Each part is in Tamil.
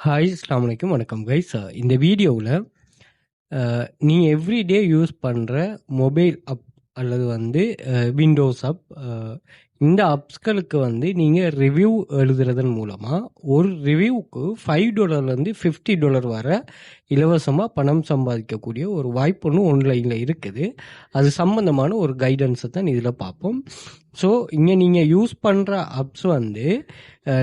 ஹாய் அஸ்ஸலாமு அலைக்கும். வணக்கம் கைஸ். இந்த வீடியோவில் நீங்கள் எவ்ரிடே யூஸ் பண்ணுற மொபைல் அப் அல்லது விண்டோஸ் அப், இந்த அப்ஸ்களுக்கு நீங்கள் ரிவ்யூ எழுதுறதன் மூலமாக ஒரு ரிவ்யூவுக்கு $5 $50 வரை இலவசமாக பணம் சம்பாதிக்கக்கூடிய ஒரு வாய்ப்பு ஒன்று ஆன்லைனில் இருக்குது. அது சம்மந்தமான ஒரு கைடன்ஸை தான் இதில் பார்ப்போம். ஸோ இங்கே நீங்கள் யூஸ் பண்ணுற அப்ஸ்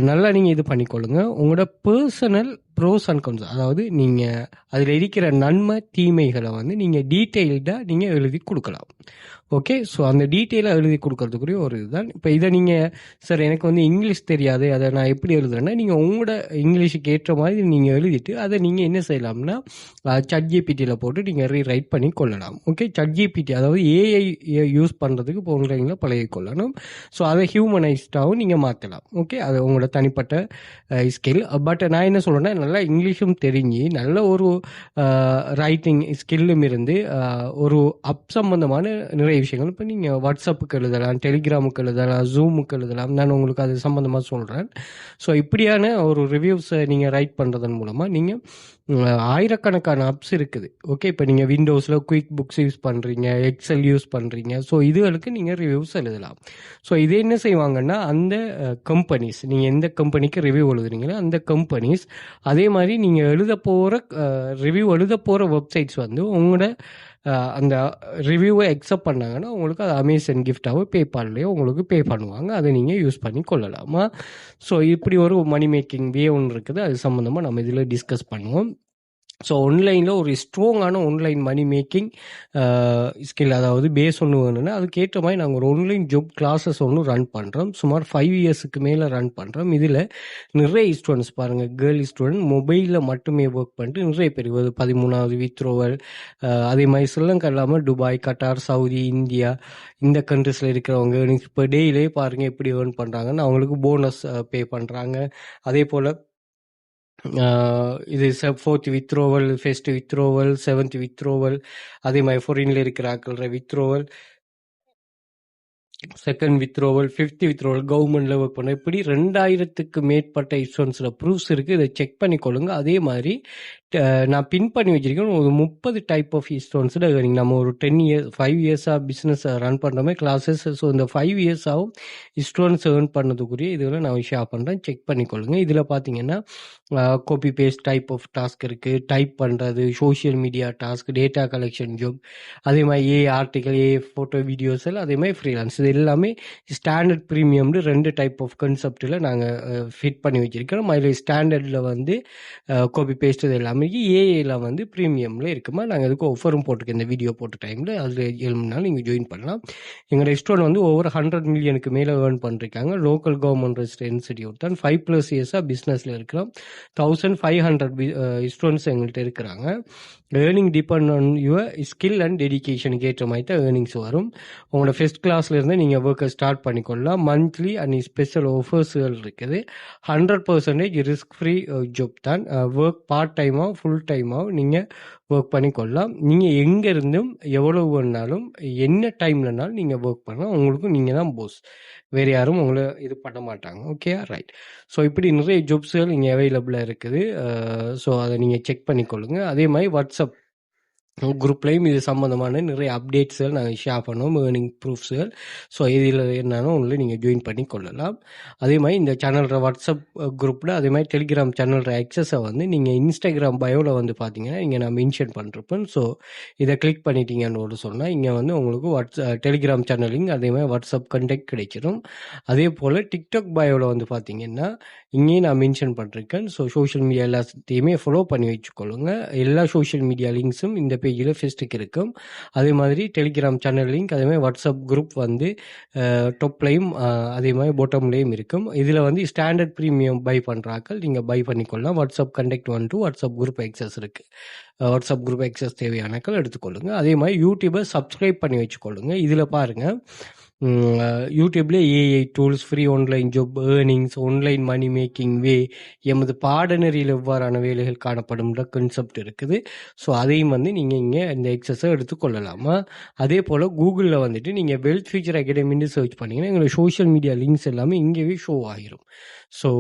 நல்லா நீங்கள் இது பண்ணிக்கொள்ளுங்க. உங்களோட பர்சனல் ப்ரோஸ் அண்ட் கான்ஸ், அதாவது நீங்கள் அதில் இருக்கிற நன்மை தீமைகளை நீங்கள் டீட்டெயில்டாக நீங்கள் எழுதி கொடுக்கலாம். ஓகே, ஸோ அந்த டீட்டெயிலாக எழுதி கொடுக்கறதுக்குரிய ஒரு இதுதான். இப்போ இதை நீங்கள் சார் எனக்கு இங்கிலீஷ் தெரியாது, அதை நான் எப்படி எழுதுறேன்னா, நீங்கள் உங்களோட இங்கிலீஷுக்கு ஏற்ற மாதிரி நீங்கள் எழுதிட்டு அதை நீங்கள் என்ன செய்யலாம்னா ChatGPTயில் போட்டு நீங்கள் ரீரைட் பண்ணி கொள்ளலாம். ஓகே, ChatGPT அதாவது ஏஐ யூஸ் பண்ணுறதுக்கு இப்போ ஆன்லைனில் பழகிக்கொள்ளணும். ஸோ அதை ஹியூமனைஸ்டாகவும் நீங்கள் மாற்றலாம். ஓகே, அது உங்களோட தனிப்பட்ட ஸ்கில். பட் நான் என்ன சொல்கிறேன்னா, நல்லா இங்கிலீஷும் தெரிஞ்சு நல்ல ஒரு ரைட்டிங் ஸ்கில்லும் இருந்து ஒரு அப் சம்பந்தமான நிறைய விஷயங்கள் இப்போ நீங்கள் வாட்ஸ்அப்புக்கு எழுதலாம், டெலிகிராமுக்கு எழுதலாம், ஜூமுக்கு எழுதலாம். நான் உங்களுக்கு அது சம்மந்தமாக சொல்கிறேன். ஸோ இப்படியான ஒரு ரிவ்யூஸை நீங்கள் ரைட் பண்ணுறதன் மூலமாக நீங்கள் ஆயிரக்கணக்கான அப்ஸ் இருக்குது. ஓகே, இப்போ நீங்கள் விண்டோஸில் குயிக் புக்ஸ் யூஸ் பண்ணுறீங்க, எக்ஸல் யூஸ் பண்ணுறீங்க. ஸோ இதுகளுக்கு நீங்கள் ரிவ்யூஸ் எழுதலாம். ஸோ இது என்ன செய்வாங்கன்னா, அந்த கம்பெனிஸ், நீங்கள் எந்த கம்பெனிக்கு ரிவ்யூ எழுதுறீங்களோ அந்த கம்பெனிஸ் அதே மாதிரி நீங்கள் எழுத போகிற ரிவ்யூ எழுத போகிற வெப்சைட்ஸ் உங்களோட அந்த ரிவ்யூவை அக்செப்ட் பண்ணாங்கன்னா உங்களுக்கு அது அமேசான் கிஃப்டாவோ பேபால்லையோ உங்களுக்கு பே பண்ணுவாங்க. அதை நீங்கள் யூஸ் பண்ணி கொள்ளலாமா. ஸோ இப்படி ஒரு மணி மேக்கிங் வே ஒன்று இருக்குது. அது சம்மந்தமாக நம்ம இதில் டிஸ்கஸ் பண்ணுவோம். ஸோ ஆன்லைனில் ஒரு ஸ்ட்ராங்கான ஆன்லைன் மணி மேக்கிங் ஸ்கில், அதாவது பேஸ் ஒன்று வேணும்னா அதுக்கேற்ற மாதிரி நாங்கள் ஒரு ஆன்லைன் ஜாப் கிளாஸஸ் ஒன்று ரன் பண்ணுறோம். சுமார் 5 இயர்ஸுக்கு மேலே ரன் பண்ணுறோம். இதில் நிறைய ஸ்டூடெண்ட்ஸ் பாருங்கள், கேர்ள் ஸ்டூடெண்ட் மொபைலில் மட்டுமே ஒர்க் பண்ணிட்டு நிறைய பேர் 13வது வித்ரோவல், அதே மாதிரி ஸ்ரீலங்கா இல்லாமல் துபாய், கட்டார், சவுதி, இந்தியா இந்த கண்ட்ரிஸில் இருக்கிறவங்க இப்போ டெய்லியே பாருங்கள் எப்படி ஏர்ன் பண்ணுறாங்கன்னு அவங்களுக்கு போனஸ் பே பண்ணுறாங்க. அதே போல் இது 4th withdrawal, 1st withdrawal, 7th withdrawal, அதே மாதிரி ஃபாரின்ல இருக்கிற ஆக்கள withdrawal, 2nd withdrawal, 5th withdrawal, கவர்மெண்ட்ல ஒர்க் பண்ண, இப்படி 2000க்கு மேற்பட்ட இன்சூரன்ஸில் ப்ரூஃப்ஸ் இருக்குது. இதை செக் பண்ணிக்கொள்ளுங்க. அதே மாதிரி நான் பின் பண்ணி வச்சிருக்கேன் ஒரு 30 டைப் ஆஃப் இன்சூரன்ஸில் நம்ம ஒரு 5 இயர்ஸாக பிஸ்னஸ் ரன் பண்ணுற மாதிரி கிளாஸஸ். ஸோ இந்த 5 இயர்ஸாகவும் இன்சூரன்ஸ் ஏர்ன் பண்ணதுக்குரிய இதுகளை நான் ஷேர் பண்ணுறேன், செக் பண்ணிக்கொள்ளுங்க. இதில் பார்த்தீங்கன்னா copy paste type of task இருக்குது, டைப் பண்ணுறது, social media task, data collection job, அதே மாதிரி ஆர்டிக்கல், ஃபோட்டோ, வீடியோஸ் எல்லாம், அதே மாதிரி ஃப்ரீலான்ஸ். இது எல்லாமே ஸ்டாண்டர்ட் ப்ரீமியம்னு 2 டைப் ஆஃப் கன்செப்டில் நாங்கள் ஃபிட் பண்ணி வச்சிருக்கிறோம். அதில் ஸ்டாண்டர்டில் காப்பி பேஸ்ட் இது எல்லாமே, ஏஐயில் ப்ரீமியமில் இருக்குமா. நாங்கள் அதுக்கு ஆஃபரும் போட்டிருக்கோம் இந்த வீடியோ போட்ட டைமில். அதில் 7 மணி நாள் நீங்கள் ஜாயின் பண்ணலாம். எங்களோட ஸ்டூடெண்ட் ஓவர் 100 மில்லியனுக்கு மேலே ஏர்ன் பண்ணிருக்காங்க. லோக்கல் கவர்மெண்ட் ரெஜிஸ்டர்ட் இன்ஸ்டிடியூட் தான். 5+ இயர்ஸாக பிஸ்னஸில் இருக்கிறோம். 1500 ஸ்டூடெண்ட்ஸ் எங்கள்கிட்ட இருக்கிறாங்க. Earning depend on your skill and டெடிக்கேஷனுக்கு ஏற்ற மாதிரி தான் ஏர்னிங்ஸ் வரும். உங்களோட ஃபர்ஸ்ட் கிளாஸ்லேருந்து நீங்கள் ஒர்க்கை ஸ்டார்ட் பண்ணிக்கொள்ளலாம். மந்த்லி அண்ட் ஸ்பெஷல் ஆஃபர்ஸ்கள் இருக்குது. 100% ரிஸ்க் ஃப்ரீ ஜாப் தான். ஒர்க் பார்ட் டைமாக ஃபுல் டைமாக நீங்கள் ஒர்க் பண்ணிக்கொள்ளலாம். நீங்கள் எங்கே இருந்தும் எவ்வளோ வேணாலும் என்ன டைம்லனாலும் நீங்கள் ஒர்க் பண்ணலாம். உங்களுக்கு நீங்கள் தான் போஸ், வேறு யாரும் உங்களை இது பண்ண மாட்டாங்க. Okay, right. ஸோ இப்படி நிறைய ஜாப்ஸுகள் இங்கே அவைலபிளாக இருக்குது. ஸோ அதை நீங்கள் செக் பண்ணிக்கொள்ளுங்க. அதே மாதிரி வாட்ஸ்அப் குரூப்லேயும் இது சம்மந்தமான நிறைய அப்டேட்ஸுகள் நாங்கள் ஷேர் பண்ணுவோம், ஏர்னிங் ப்ரூஃப்ஸுகள். ஸோ இதில் என்னன்னா உங்களை நீங்கள் ஜாயின் பண்ணி கொள்ளலாம். அதே மாதிரி இந்த சேனல்ற வாட்ஸ்அப் குரூப்பில், அதே மாதிரி டெலிகிராம் சேனல்ற ஆக்சஸை நீங்கள் இன்ஸ்டாகிராம் பயோவில் பார்த்தீங்கன்னா இங்கே நான் மென்ஷன் பண்ணிருப்பேன். ஸோ இதை கிளிக் பண்ணிட்டீங்கன்னு சொன்னால் இங்கே உங்களுக்கு டெலிகிராம் சேனலிங், அதே மாதிரி வாட்ஸ்அப் கண்டெக்ட் கிடைச்சிடும். அதே போல் டிக்டாக் பயோவில் பார்த்தீங்கன்னா இங்கேயும் நான் மென்ஷன் பண்ணிருக்கேன். ஸோ சோஷியல் மீடியா எல்லாத்தையுமே ஃபாலோ பண்ணி வச்சுக்கொள்ளுங்க. எல்லா சோஷியல் மீடியா லிங்க்ஸும் இந்த பேஜில் ஃபெஸ்ட்டுக்கு இருக்கும். அதே மாதிரி டெலிகிராம் சேனல் லிங்க், அதே மாதிரி வாட்ஸ்அப் குரூப் டாப்லையும் அதே மாதிரி பாட்டம்லேயும் இருக்கும். இதில் ஸ்டாண்டர்ட் ப்ரீமியம் பை பண்ணுறாக்கள் நீங்கள் பை பண்ணிக்கொள்ளலாம். WhatsApp contact 1 to WhatsApp group access இருக்குது. வாட்ஸ்அப் குரூப் எக்ஸஸ் தேவையானக்கள் எடுத்துக்கொள்ளுங்க. அதே மாதிரி யூடியூபை சப்ஸ்கிரைப் பண்ணி வச்சுக்கொள்ளுங்க. இதில் பாருங்கள், யூடியூப்ல AI tools, free online job, earnings, online money making way, எமது பாடநெறியில் எவ்வாறான வேலைகள் காணப்படும்ன்ற கான்செப்ட் இருக்குது. ஸோ அதையும் வந்து நீங்கள் இங்கே இந்த எக்ஸஸை எடுத்துக்கொள்ளலாமா. அதே போல் கூகுளில் வந்துட்டு நீங்கள் வெல்த் ஃபியூச்சர் அகாடமின்னு சர்ச் பண்ணிங்கன்னா எங்களோட சோஷியல் மீடியா லிங்க்ஸ் எல்லாமே இங்கேயே ஷோ ஆகிரும். So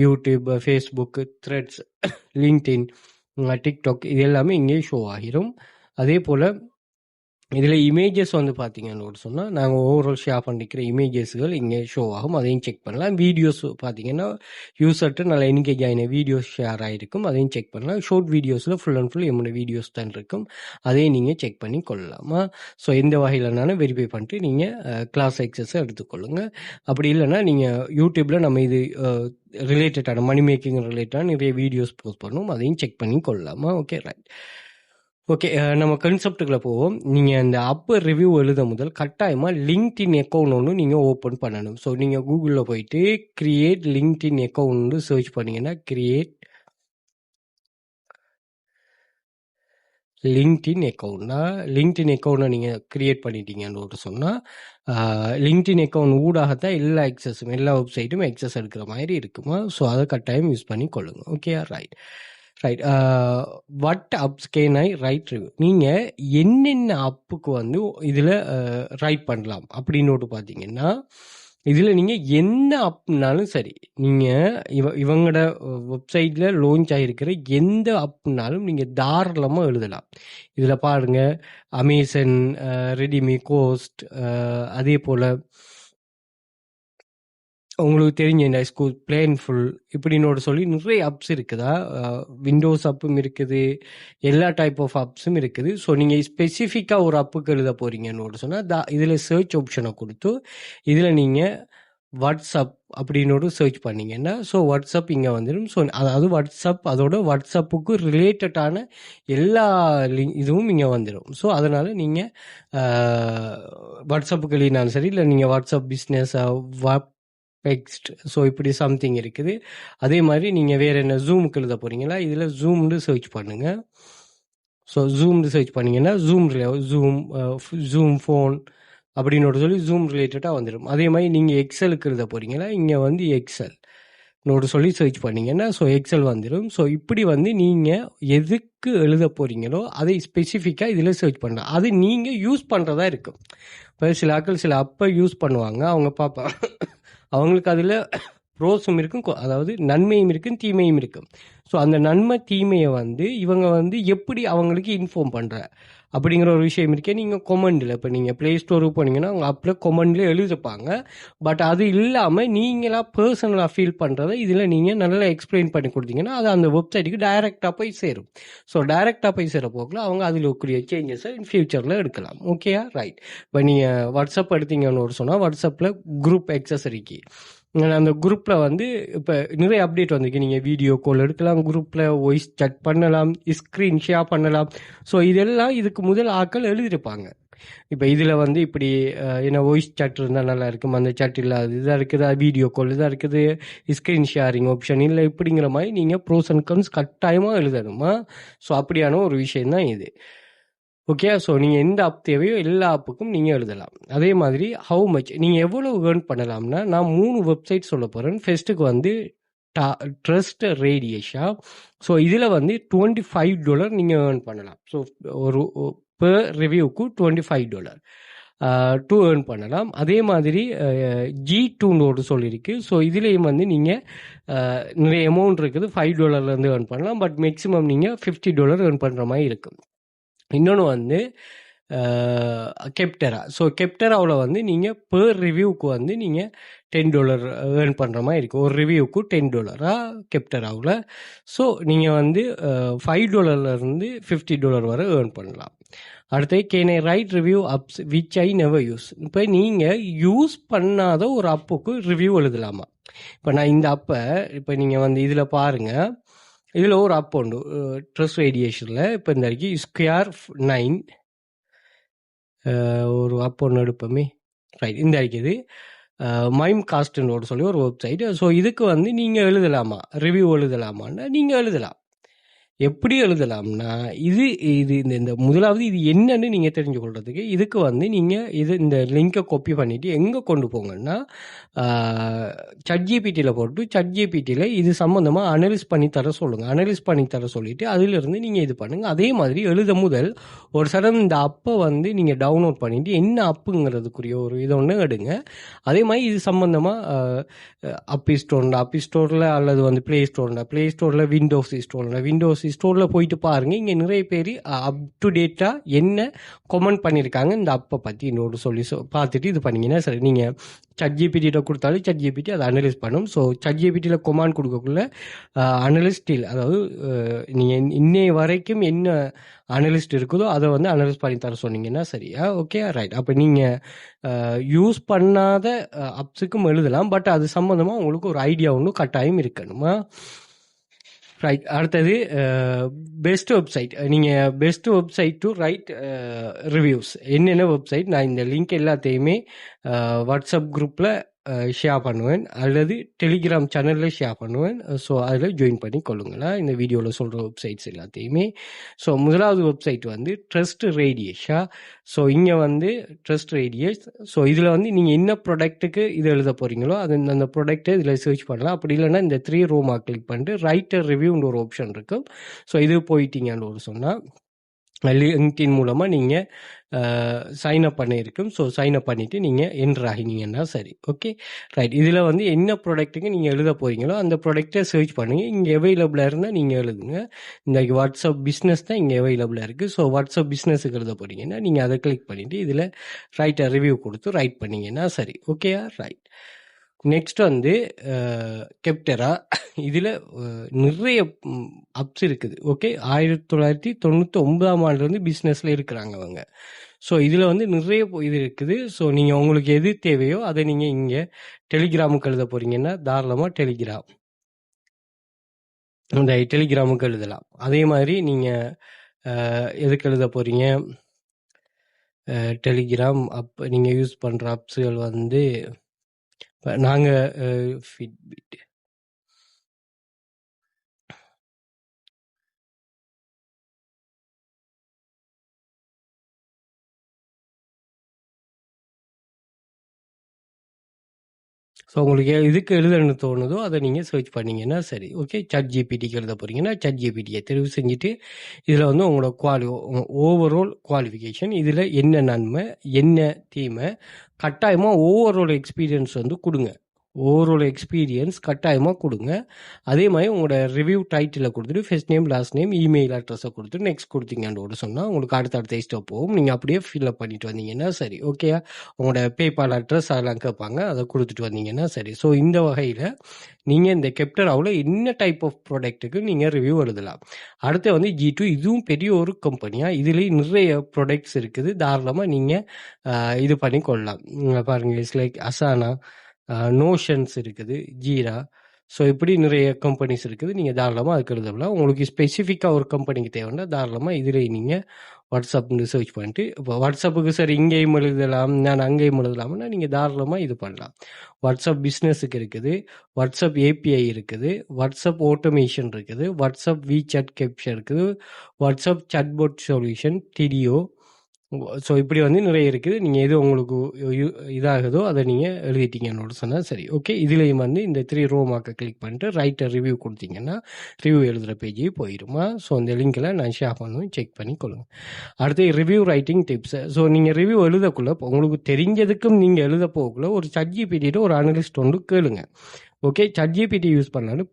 YouTube, Facebook, Threads, LinkedIn, TikTok இது எல்லாமே இங்கேயே ஷோ ஆகிரும். அதே போல் இதில் இமேஜஸ் வந்து பார்த்தீங்கன்னு சொன்னால் நாங்கள் ஓவரால் ஷேர் பண்ணிக்கிற இமேஜஸ்கள் இங்கே ஷோ ஆகும், அதையும் செக் பண்ணலாம். வீடியோஸ் பார்த்தீங்கன்னா யூசர்ட்டு நல்லா என்கேஜ் ஆகின வீடியோஸ் ஷேர் ஆகிருக்கும், அதையும் செக் பண்ணலாம். ஷார்ட் வீடியோஸில் ஃபுல் அண்ட் ஃபுல் என்னோட வீடியோஸ் தான் இருக்கும், அதையும் நீங்கள் செக் பண்ணி கொள்ளலாமா. ஸோ எந்த வகையிலனாலும் வெரிஃபை பண்ணிட்டு நீங்கள் கிளாஸ் எக்ஸஸை எடுத்துக்கொள்ளுங்கள். அப்படி இல்லைன்னா நீங்கள் யூடியூப்பில் நம்ம இது ரிலேட்டடான மணி மேக்கிங் ரிலேட்டடான நிறைய வீடியோஸ் போஸ்ட் பண்ணுவோம், அதையும் செக் பண்ணி கொள்ளலாமா. Okay, right. ஓகே, நம்ம கான்செப்டுக்குள்ள போவோம். நீங்கள் அந்த அப் ரிவ்யூ எழுத முதல் கட்டாயமாக லிங்க்டின் அக்கௌண்ட் ஒன்று நீங்கள் ஓப்பன் பண்ணணும். ஸோ நீங்கள் கூகுளில் போயிட்டு கிரியேட் லிங்க்டின் அக்கௌண்ட் சர்ச் பண்ணிங்கன்னா லிங்க்டின் அக்கௌண்ட்டை நீங்கள் கிரியேட் பண்ணிட்டீங்கன்னு சொன்னால் லிங்க்டின் அக்கௌண்ட் ஊடாகத்தான் எல்லா எக்ஸஸும் எல்லா வெப்சைட்டும் எக்ஸஸ் எடுக்கிற மாதிரி இருக்குமா. ஸோ அதை கட்டாயம் யூஸ் பண்ணி கொள்ளுங்க. Okay, right. What ups can I right review, நீங்கள் என்னென்ன அப்புக்கு வந்து இதில் ரைட் பண்ணலாம் அப்படின்னு பார்த்தீங்கன்னா இதில் நீங்கள் எந்த அப்னாலும் சரி, நீங்கள் இவங்களோட வெப்சைட்டில் லான்ச் ஆகிருக்கிற எந்த அப்னாலும் நீங்கள் தாராளமாக எழுதலாம். இதில் பாருங்கள், அமேசான், ரெடிமி, கோஸ்ட், அதே போல் உங்களுக்கு தெரிஞ்ச இந்த ஸ்கூல் பிளேன்ஃபுல் இப்படின்னு சொல்லி நிறைய அப்ஸ் இருக்குதா. விண்டோஸ் அப்பும் இருக்குது, எல்லா டைப் ஆஃப் அப்ஸும் இருக்குது. ஸோ நீங்கள் ஸ்பெசிஃபிக்காக ஒரு அப்புக்கு எழுத போகிறீங்கன்னு சொன்னால் இதில் சர்ச் ஆப்ஷனை கொடுத்து இதில் நீங்கள் வாட்ஸ்அப் அப்படின்னு சர்ச் பண்ணிங்கன்னா ஸோ வாட்ஸ்அப் இங்கே வந்துடும். ஸோ அதாவது வாட்ஸ்அப் அதோட வாட்ஸ்அப்புக்கு ரிலேட்டடான எல்லா இதுவும் இங்கே வந்துடும். ஸோ அதனால் நீங்கள் வாட்ஸ்அப்புக்கு எழுதினாலும் சரி, இல்லை நீங்கள் வாட்ஸ்அப் பிஸ்னஸ் டெக்ஸ்ட், ஸோ இப்படி சம்திங் இருக்குது. அதே மாதிரி நீங்கள் வேறு என்ன ஜூமுக்கு எழுத போகிறீங்களா, இதில் ஜூம்னு சர்ச் பண்ணுங்கள். ஸோ ஜூம்னு சர்ச் பண்ணிங்கன்னா ஜூம் ஃபோன் அப்படின்னு சொல்லி ஜூம் ரிலேட்டடாக வந்துடும். அதே மாதிரி நீங்கள் எக்ஸலுக்கு எழுத போகிறீங்களா, இங்கே வந்து எக்ஸல் சொல்லி சர்ச் பண்ணிங்கன்னா ஸோ எக்ஸல் வந்துடும். ஸோ இப்படி வந்து நீங்கள் எதுக்கு எழுத போகிறீங்களோ அதை ஸ்பெசிஃபிக்காக இதில் சர்ச் பண்ணலாம். அது நீங்கள் யூஸ் பண்ணுறதா இருக்கும். இப்போ சில ஆட்கள் சில அப்போ யூஸ் பண்ணுவாங்க, அவங்க பார்ப்பாங்க, அவங்களுக்கு அதில் ப்ரோஸும் இருக்கும், அதாவது நன்மையும் இருக்கும் தீமையும் இருக்கும். ஸோ அந்த நன்மை தீமையை வந்து இவங்க வந்து எப்படி அவங்களுக்கு இன்ஃபார்ம் பண்ணுற அப்படிங்கிற ஒரு விஷயம் இருக்கே. நீங்கள் கொமெண்டில் இப்போ நீங்கள் ப்ளே ஸ்டோருக்கு போனீங்கன்னா அவங்க அப்போ கொமெண்டில் எழுதிப்பாங்க. பட் அது இல்லாமல் நீங்களாக பர்சனலாக ஃபீல் பண்ணுறதை இதில் நீங்கள் நல்லா எக்ஸ்பிளைன் பண்ணி கொடுத்தீங்கன்னா அது அந்த வெப்சைட்டுக்கு டைரெக்டாக போய் சேரும். ஸோ டைரெக்டாக போய் சேர போக்கில் அவங்க அதில் கூடிய சேஞ்சஸை இன் ஃபியூச்சரில் எடுக்கலாம். ஓகேயா, ரைட். இப்போ நீங்கள் வாட்ஸ்அப் எடுத்தீங்கன்னு சொன்னால் வாட்ஸ்அப்பில் குரூப் எக்ஸசரிக்கு அந்த குரூப்பில் வந்து இப்போ நிறைய அப்டேட் வந்திருக்கு. நீங்கள் வீடியோ கால் எடுக்கலாம், குரூப்பில் வாய்ஸ் சாட் பண்ணலாம், ஸ்க்ரீன் ஷேர் பண்ணலாம். ஸோ இதெல்லாம் இதுக்கு முதல் ஆட்கள் எழுதியிருப்பாங்க. இப்போ இதில் வந்து இப்படி ஏன்னா வாய்ஸ் சாட் இருந்தால் நல்லா இருக்கும், அந்த சாட் இல்லாது இதாக இருக்குது, வீடியோ கால் இதாக இருக்குது, ஸ்க்ரீன் ஷேரிங் ஆப்ஷன் இல்லை, இப்படிங்கிற மாதிரி நீங்கள் ப்ரோஸ் அண்ட் கான்ஸ் கட்டாயமாக எழுதணுமா. ஸோ அப்படியான ஒரு விஷயந்தான் இது. ஓகே, ஸோ நீங்கள் எந்த ஆப் தேவையோ எல்லா ஆப்புக்கும் நீங்கள் எழுதலாம். அதே மாதிரி ஹவு மச் நீங்கள் எவ்வளோ ஏர்ன் பண்ணலாம்னா நான் 3 வெப்சைட் சொல்ல போகிறேன். ஃபர்ஸ்ட்டுக்கு வந்து ட்ரஸ்ட் ரேடியேஷா. ஸோ இதில் வந்து $25 நீங்கள் ஏர்ன் பண்ணலாம். ஸோ ஒரு பெர் ரிவ்யூக்கு $25 டூ ஏர்ன் பண்ணலாம். அதே மாதிரி G2 சொல்லியிருக்கு. ஸோ இதுலேயும் வந்து நீங்கள் நிறைய அமௌண்ட் இருக்குது, $5 ஏர்ன் பண்ணலாம். பட் மேக்ஸிமம் நீங்கள் $50 ஏர்ன் பண்ணுற மாதிரி இருக்கும். இன்னொன்று வந்து கெப்டரா. ஸோ கெப்டராவில் வந்து நீங்கள் பெர் ரிவ்யூக்கு வந்து நீங்கள் $10 ஏர்ன் பண்ணுற மாதிரி இருக்குது. ஒரு ரிவ்யூக்கு $10 கெப்டராவில். ஸோ நீங்கள் வந்து $5 $50 வரை ஏர்ன் பண்ணலாம். அடுத்து can I right review ups which I never use. இப்போ நீங்கள் யூஸ் பண்ணாத ஒரு அப்புக்கு ரிவ்யூ எழுதலாமா. இப்போ நான் இந்த அப்பை இப்போ நீங்கள் வந்து இதில் பாருங்கள், இதில் ஒரு அப் உண்டு ட்ரஸ்ட் ரேடியேஷனில். இப்போ இந்த வரைக்கும் ஸ்கொயர் 9 ஒரு அப் ஒன்று எடுப்போமே, ரைட். இந்த இருக்குது மைம் காஸ்ட்னு சொல்லி ஒரு வெப்சைட். ஸோ இதுக்கு வந்து நீங்கள் எழுதலாமா, ரிவ்யூ எழுதலாமான்னா நீங்கள் எழுதலாம். எப்படி எழுதலாம்னா, இது இது இந்த இந்த முதலாவது இது என்னன்னு நீங்க தெரிஞ்சு கொள்றதுக்கு, இதுக்கு வந்து நீங்க இந்த லிங்கை காப்பி பண்ணிட்டு எங்க கொண்டு போங்கன்னா, ChatGPTல போட்டு ChatGPTல இது சம்பந்தமா அனலைஸ் பண்ணி தர சொல்லுங்க. அனலைஸ் பண்ணி தர சொல்லிட்டு அதிலிருந்து நீங்க இது பண்ணுங்க. அதே மாதிரி எழுத முதல் ஒரு சடன் இந்த அப்பை வந்து நீங்க டவுன்லோட் பண்ணிட்டு என்ன அப்புங்கிறதுக்குரிய ஒரு இதை ஒன்று எடுங்க. அதே மாதிரி இது சம்பந்தமா அப்பி ஸ்டோரில் அல்லது வந்து ப்ளே ஸ்டோரில் விண்டோஸ் ஸ்டோரில் போயிட்டு பாருங்கள். இங்கே நிறைய பேர் அப் டு டேட்டாக என்ன கமெண்ட் பண்ணியிருக்காங்க இந்த அப்பை பற்றி இன்னொரு சொல்லி பார்த்துட்டு இது பண்ணிங்கன்னா சரி. நீங்கள் ChatGPT கொடுத்தாலும் ChatGPT அதை அனலைஸ் பண்ணும். ஸோ ChatGPTயில் கொமாண்ட் கொடுக்கக்குள்ள அனலிஸ்டில், அதாவது நீங்கள் இன்னைய வரைக்கும் என்ன அனலிஸ்ட் இருக்குதோ அதை வந்து அனலைஸ் பண்ணி தர சொன்னீங்கன்னா சரியா. Okay, right. அப்போ நீங்கள் யூஸ் பண்ணாத அப்ஸுக்கும் எழுதலாம். பட் அது சம்மந்தமாக உங்களுக்கு ஒரு ஐடியா ஒன்று கட்டாயம் இருக்கணுமா. ரைட். அடுத்தது பெஸ்ட் வெப்சைட். நீங்கள் best website to right reviews என்னென்ன வெப்சைட், நான் இந்த லிங்க் எல்லாத்தையுமே வாட்ஸ்அப் குரூப்பில் ஷேர் பண்ணுவேன் அல்லது டெலிகிராம் சேனலில் ஷேர் பண்ணுவேன். ஸோ அதில் ஜாயின் பண்ணி கொள்ளுங்களா இந்த வீடியோவில் சொல்கிற வெப்சைட்ஸ் எல்லாத்தையுமே. ஸோ முதலாவது வெப்சைட் வந்து ட்ரஸ்ட் ரேடியஸா. ஸோ இங்கே வந்து ட்ரஸ்ட் ரேடியஸ். ஸோ இதில் வந்து நீங்கள் என்ன ப்ராடக்ட்டுக்கு இது எழுத போகிறீங்களோ அது அந்த ப்ராடக்ட்டை இதில் சர்ச் பண்ணலாம். அப்படி இல்லைன்னா இந்த 3 ரோமா கிளிக் பண்ணிட்டு ரைட்டர் ரிவ்யூன்னு ஒரு ஆப்ஷன் இருக்கும். ஸோ இது போயிட்டீங்கன்னு ஒரு சொன்னால் லிங்க்டின் மூலமாக நீங்கள் சைன் அப் பண்ணியிருக்கும். ஸோ சைன் அப் பண்ணிவிட்டு நீங்கள் என்ட்ரு ஆகினீங்கன்னா சரி. Okay, right. இதில் வந்து என்ன ப்ராடக்ட்டுக்கு நீங்கள் எழுத போகிறீங்களோ அந்த ப்ராடக்ட்டை சர்ச் பண்ணுங்கள். இங்கே அவைலபிளாக இருந்தால் நீங்கள் எழுதுங்க. இந்த வாட்ஸ்அப் பிஸ்னஸ் தான் இங்கே அவைலபிளாக இருக்குது. ஸோ வாட்ஸ்அப் பிஸ்னஸுக்கு எழுத போகிறீங்கன்னா நீங்கள் அதை கிளிக் பண்ணிவிட்டு இதில் ரைட்டர் ரிவ்யூ கொடுத்து ரைட் பண்ணிங்கன்னா சரி. ஓகேயா, ரைட். நெக்ஸ்ட் வந்து கெப்டரா. இதில் நிறைய அப்ஸ் இருக்குது. ஓகே, 1999ஆம் ஆண்டுலேருந்து பிஸ்னஸில் இருக்கிறாங்க அவங்க. ஸோ இதில் வந்து நிறைய இது இருக்குது. ஸோ நீங்கள் உங்களுக்கு எது தேவையோ அதை நீங்கள் இங்கே டெலிகிராமுக்கு எழுத போகிறீங்கன்னா தாராளமாக இந்த டெலிகிராமுக்கு எழுதலாம். அதே மாதிரி நீங்கள் எதுக்கு எழுத போகிறீங்க, டெலிகிராம் அப் நீங்கள் யூஸ் பண்ணுற அப்ஸுகள் வந்து நாங்கள் ஃபிட்பிட். ஸோ உங்களுக்கு இதுக்கு எழுதணும்னு தோணுதோ அதை நீங்கள் சர்ச் பண்ணிங்கன்னா சரி. ஓகே, ChatGPTக்கு எழுத போகிறீங்கன்னா ChatGPTயை தெரிவு செஞ்சுட்டு இதில் வந்து உங்களோட ஓவரால் குவாலிஃபிகேஷன், இதில் என்ன நன்மை என்ன தீமை, கட்டாயமாக ஓவரால் எக்ஸ்பீரியன்ஸ் வந்து கொடுங்க. ஓவரால் எக்ஸ்பீரியன்ஸ் கட்டாயமாக கொடுங்க. அதே மாதிரி உங்களோட ரிவ்யூ டைட்டில் கொடுத்துட்டு first name last name email அட்ரஸை கொடுத்துட்டு நெக்ஸ்ட் கொடுத்தீங்கன்னு சொன்னால் உங்களுக்கு அடுத்த ஸ்டெப் போகும். நீங்கள் அப்படியே ஃபில்அப் பண்ணிட்டு வந்தீங்கன்னா சரி. ஓகே, உங்களோட பேபால் அட்ரஸ் அதெல்லாம் கேட்பாங்க, அதை கொடுத்துட்டு வந்தீங்கன்னா சரி. ஸோ இந்த வகையில் நீங்கள் இந்த கெப்டராவில் என்ன டைப் ஆஃப் ப்ராடக்ட்டுக்கு நீங்கள் ரிவ்யூ எழுதலாம். அடுத்து வந்து G2, இதுவும் பெரிய ஒரு கம்பெனியாக, இதுலேயும் நிறைய ப்ராடக்ட்ஸ் இருக்குது. தாராளமாக நீங்கள் இது பண்ணி கொள்ளலாம். பாருங்கள், இட்ஸ் லைக் அசானா, நோஷன்ஸ் இருக்குது, ஜீரா. ஸோ இப்படி நிறைய கம்பெனிஸ் இருக்குது. நீங்கள் தாராளமாக அதுக்கு எழுதலாம். உங்களுக்கு ஸ்பெசிஃபிக்காக ஒரு கம்பெனிக்கு தேவைன்னா தாராளமாக இதில் நீங்கள் வாட்ஸ்அப்னு சர்ச் பண்ணிட்டு, இப்போ வாட்ஸ்அப்புக்கு சரி இங்கேயும் எழுதலாம், நான் அங்கேயும் எழுதலாம்னா நீங்கள் தாராளமாக இது பண்ணலாம். வாட்ஸ்அப் பிஸ்னஸுக்கு இருக்குது, வாட்ஸ்அப் API இருக்குது, வாட்ஸ்அப் ஆட்டோமேஷன் இருக்குது, வாட்ஸ்அப் விசாட் கேப்சர் இருக்குது, WhatsApp chatbot solution, TDO. So இப்படி வந்து நிறைய இருக்குது. நீங்கள் எது உங்களுக்கு இதாகுதோ அதை நீங்கள் எழுதிட்டீங்கன்னு சொன்னால் சரி. ஓகே, இதுலேயும் வந்து இந்த 3 ரோமாக்க கிளிக் பண்ணிட்டு ரைட்டர் ரிவ்யூ கொடுத்தீங்கன்னா ரிவ்யூ எழுதுகிற பேஜே போயிடுமா. ஸோ இந்த லிங்கில் நான் ஷேர் பண்ணுவேன், செக் பண்ணி கொள்ளுங்கள். அடுத்து ரிவ்யூ ரைட்டிங் டிப்ஸ். ஸோ நீங்கள் ரிவ்யூ எழுதக்குள்ள உங்களுக்கு தெரிஞ்சதுக்கும் நீங்கள் எழுத போகக்குள்ள ஒரு ChatGPT ஒரு அனலிஸ்ட் ஒன்று கேளுங்க. ஓகே, ChatGPT யூஸ் பண்ணாலும்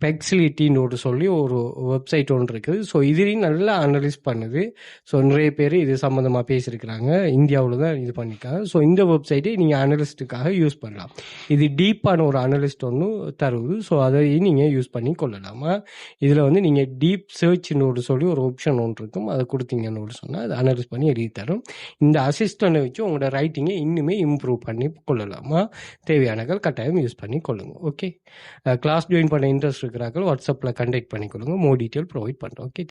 பெக்ஸிலிட்டின்னு சொல்லி ஒரு வெப்சைட் ஒன்று இருக்குது. ஸோ இதுலேயும் நல்லா அனலைஸ் பண்ணுது. ஸோ நிறைய பேர் இது சம்மந்தமாக பேசியிருக்கிறாங்க, இந்தியாவில் தான் இது பண்ணியிருக்காங்க. ஸோ இந்த வெப்சைட்டை நீங்கள் அனலிஸ்ட்டுக்காக யூஸ் பண்ணலாம். இது டீப்பான ஒரு அனலிஸ்ட் ஒன்று தருவது. ஸோ அதையும் நீங்கள் யூஸ் பண்ணி கொள்ளலாமா. இதில் வந்து நீங்கள் டீப் சர்ச்னு சொல்லி ஒரு ஆப்ஷன் ஒன்று இருக்கும், அதை கொடுத்தீங்கன்னு சொன்னால் அது அனலைஸ் பண்ணி எழுதி தரும். இந்த அசிஸ்டண்ட்டை வச்சு உங்களோட ரைட்டிங்கை இன்னுமே இம்ப்ரூவ் பண்ணி கொள்ளலாமா. தேவையானகள் கட்டாயம் யூஸ் பண்ணி கொள்ளுங்கள். ஓகே, கிளாஸ் ஜாயின் பண்ண இன்ட்ரெஸ்ட் இருக்கிறார்கள் வாட்ஸ்அப்பில் கண்டெக்ட் பண்ணிக்கொள்ளுங்க, மோர் டீட்டெயில் ப்ரொவைட் பண்ணுறோம். ஓகே.